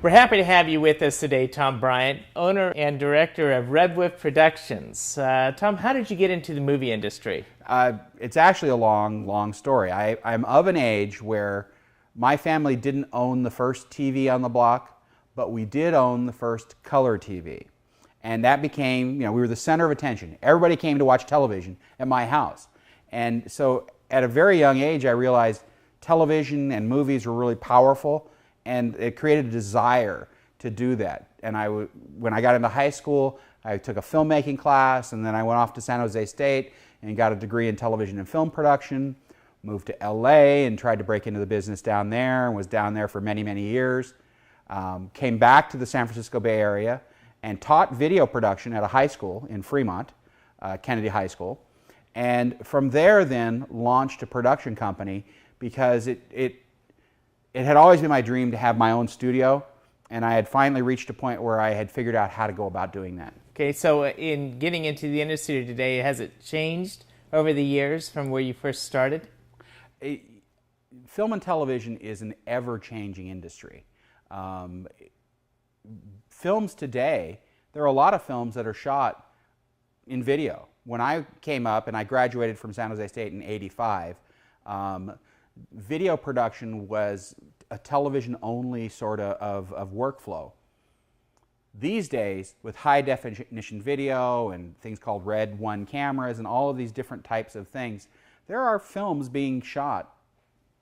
We're happy to have you with us today, Tom Bryan, owner and director of Redwood Productions. Tom, how did you get into the movie industry? It's actually a long story. I'm of an age where my family didn't own the first TV on the block, but we did own the first color TV. And that became, we were the center of attention. Everybody came to watch television at my house. And so at a very young age, I realized television and movies were really powerful, and it created a desire to do that. And when I got into high school, I took a filmmaking class, and then I went off to San Jose State and got a degree in television and film production, moved to LA and tried to break into the business down there, and was down there for many years. Came back to the San Francisco Bay Area and taught video production at a high school in Fremont, Kennedy High School. And from there then launched a production company because it had always been my dream to have my own studio, and I had finally reached a point where I had figured out how to go about doing that. Okay, so in getting into the industry today, has it changed over the years from where you first started? Film and television is an ever-changing industry. Films today, there are a lot of films that are shot in video. When I came up and I graduated from San Jose State in '85, video production was a television-only sort of workflow. These days, with high-definition video and things called Red 1 cameras and all of these different types of things, there are films being shot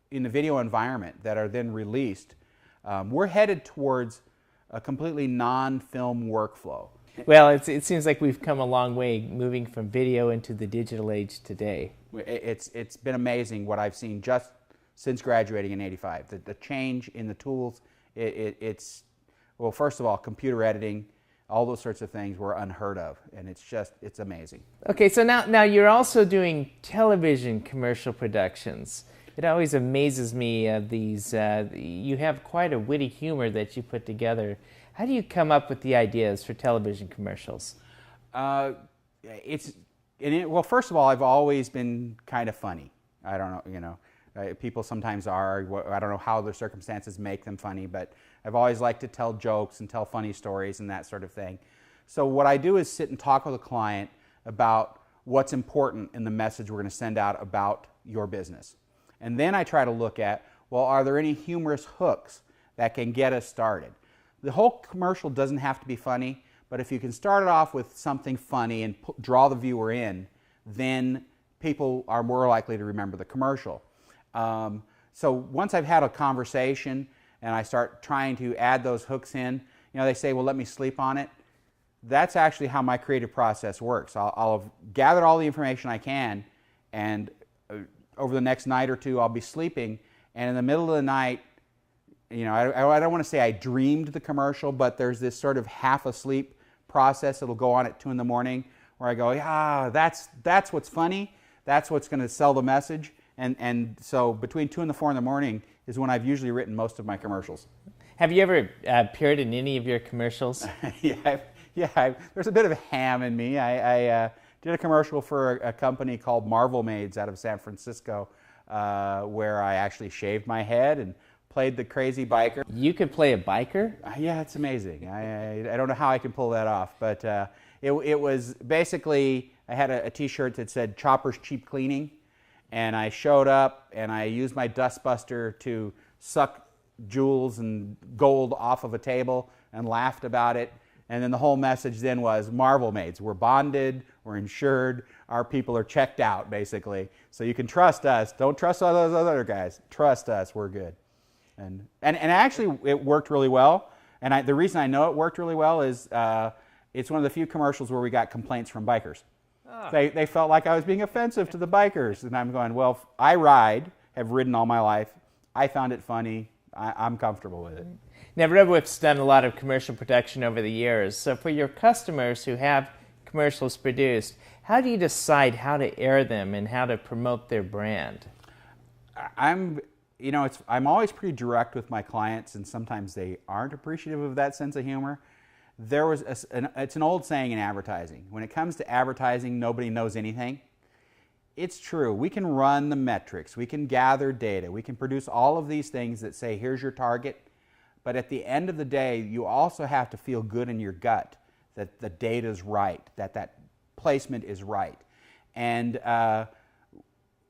in the video environment that are then released. We're headed towards a completely non-film workflow. Well, it seems like we've come a long way moving from video into the digital age today. It's been amazing what I've seen just since graduating in '85. The change in the tools, well, first of all, computer editing, all those sorts of things were unheard of, and it's amazing. Okay, so now you're also doing television commercial productions. It always amazes me, you have quite a witty humor that you put together. How do you come up with the ideas for television commercials? Well, first of all, I've always been kind of funny. I don't know, people sometimes are. I don't know how their circumstances make them funny, but I've always liked to tell jokes and tell funny stories and that sort of thing. So what I do is sit and talk with a client about what's important in the message we're going to send out about your business. And then I try to look at, well, are there any humorous hooks that can get us started? The whole commercial doesn't have to be funny, but if you can start it off with something funny and draw the viewer in, then people are more likely to remember the commercial. So once I've had a conversation and I start trying to add those hooks in, they say, well, let me sleep on it. That's actually how my creative process works. I'll have gathered all the information I can, and over the next night or two, I'll be sleeping, and in the middle of the night, I don't want to say I dreamed the commercial, but there's this sort of half asleep process that'll go on at 2 in the morning where I go, that's what's funny, that's what's going to sell the message, and so between 2 and 4 in the morning is when I've usually written most of my commercials. Have you ever appeared in any of your commercials? There's a bit of ham in me. I did a commercial for a company called Marvel Maids out of San Francisco, where I actually shaved my head and played the crazy biker. You could play a biker? Yeah, it's amazing. I don't know how I can pull that off, but it was basically, I had a t-shirt that said Chopper's Cheap Cleaning, and I showed up and I used my dustbuster to suck jewels and gold off of a table and laughed about it. And then the whole message then was, Marvel Maids, we're bonded, we're insured, our people are checked out, basically. So you can trust us. Don't trust all those other guys. Trust us, we're good. And actually, it worked really well. And the reason I know it worked really well is it's one of the few commercials where we got complaints from bikers. They felt like I was being offensive to the bikers. And I'm going, well, I have ridden all my life. I found it funny. I'm comfortable with it. Now, Redwood's done a lot of commercial production over the years. So for your customers who have commercials produced, how do you decide how to air them and how to promote their brand? I'm always pretty direct with my clients, and sometimes they aren't appreciative of that sense of humor. It's an old saying in advertising. When it comes to advertising, nobody knows anything. It's true. We can run the metrics. We can gather data. We can produce all of these things that say, here's your target. But at the end of the day, you also have to feel good in your gut that the data is right, that that placement is right. And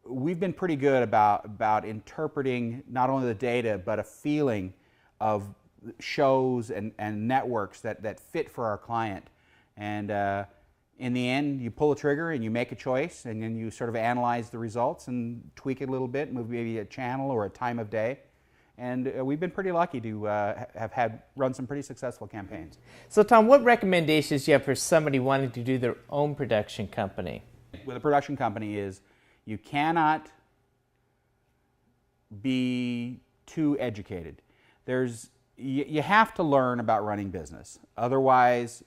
we've been pretty good about interpreting not only the data, but a feeling of shows and networks that fit for our client. And in the end, you pull a trigger and you make a choice, and then you sort of analyze the results and tweak it a little bit, move maybe a channel or a time of day. And we've been pretty lucky to run some pretty successful campaigns. So Tom, what recommendations do you have for somebody wanting to do their own production company? With a production company is you cannot be too educated. You have to learn about running business. Otherwise,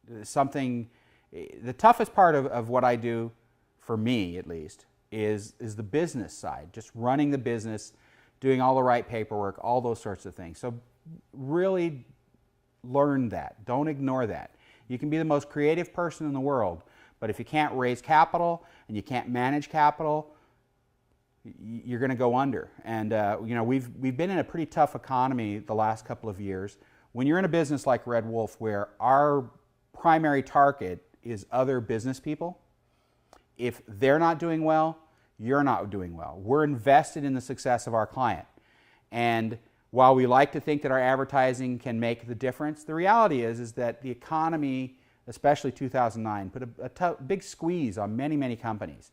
the toughest part of what I do, for me at least, is the business side, just running the business, doing all the right paperwork, all those sorts of things. So really learn that. Don't ignore that. You can be the most creative person in the world, but if you can't raise capital and you can't manage capital, you're going to go under. And you know, we've been in a pretty tough economy the last couple of years. When you're in a business like Red Wolf, where our primary target is other business people, if they're not doing well, you're not doing well. We're invested in the success of our client. And while we like to think that our advertising can make the difference, the reality is that the economy, especially 2009, put a big squeeze on many, many companies.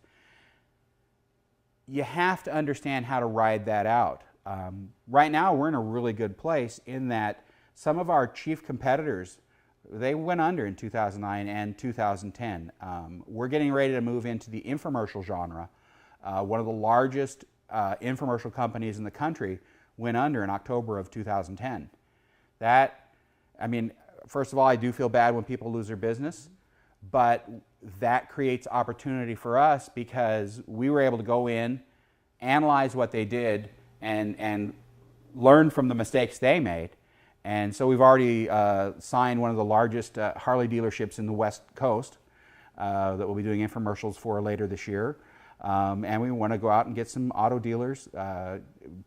You have to understand how to ride that out. Right now, we're in a really good place in that some of our chief competitors, they went under in 2009 and 2010. We're getting ready to move into the infomercial genre. One of the largest infomercial companies in the country went under in October of 2010. I mean, first of all, I do feel bad when people lose their business, but that creates opportunity for us because we were able to go in, analyze what they did, and learn from the mistakes they made. And so we've already signed one of the largest Harley dealerships in the West Coast that we'll be doing infomercials for later this year. And we want to go out and get some auto dealers.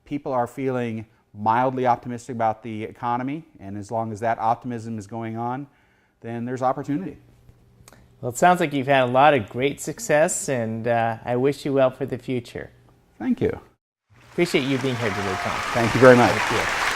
People are feeling mildly optimistic about the economy, and as long as that optimism is going on, then there's opportunity. Well, it sounds like you've had a lot of great success, and I wish you well for the future. Thank you. Appreciate you being here today, Tom. Thank you very much. Thank you.